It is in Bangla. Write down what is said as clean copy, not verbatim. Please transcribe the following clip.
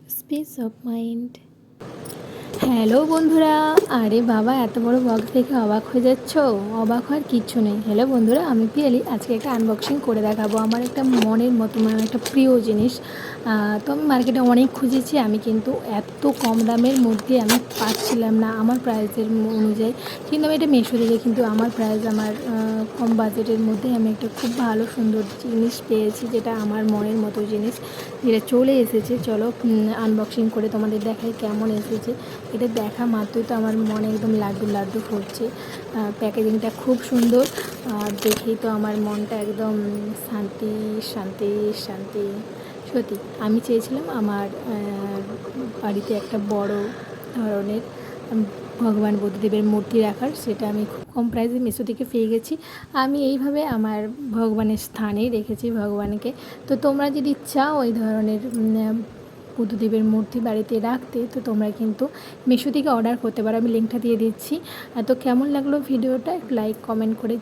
Piece of mind. হ্যালো বন্ধুরা, আরে বাবা এত বড় বক্স দেখে অবাক হয়ে যাচ্ছ? অবাক হওয়ার কিচ্ছু নেই। হ্যালো বন্ধুরা, আমি পিয়ালি আজকে একটা আনবক্সিং করে দেখাবো আমার একটা মনের মতো, মানে একটা প্রিয় জিনিস। তো আমি মার্কেটে অনেক খুঁজেছি, আমি কিন্তু এত কম দামের মধ্যে আমি পাচ্ছিলাম না আমার প্রাইসের অনুযায়ী। কিন্তু আমি এটা মিশো থেকে, কিন্তু আমার প্রাইস আমার কম বাজেটের মধ্যে আমি একটা খুব ভালো সুন্দর জিনিস পেয়েছি, যেটা আমার মনের মতো জিনিস, যেটা চলে এসেছে। চলো আনবক্সিং করে তোমাদের দেখাই কেমন এসেছে। এটা দেখা মাত্রই তো আমার মনে একদম লাড্ডু লাড্ডু ফুটছে। প্যাকেজিংটা খুব সুন্দর, আর দেখেই তো আমার মনটা একদম শান্তি শান্তি শান্তি। সত্যি আমি চেয়েছিলাম আমার বাড়িতে একটা বড় ধরনের ভগবান বুদ্ধদেবের মূর্তি রাখার, সেটা আমি খুব কম প্রাইসে মিশো থেকে পেয়ে গেছি। আমি এইভাবে আমার ভগবানের স্থানে রেখেছি ভগবানকে। তো তোমরা যদি চাও ওই ধরনের বুদ্ধদেবের মূর্তি বাড়িতে রাখতে, তো তোমরা কিন্তু মিশো থেকে অর্ডার করতে পারো। আমি লিঙ্কটা দিয়ে দিচ্ছি। তো কেমন লাগলো ভিডিওটা একটু লাইক কমেন্ট করে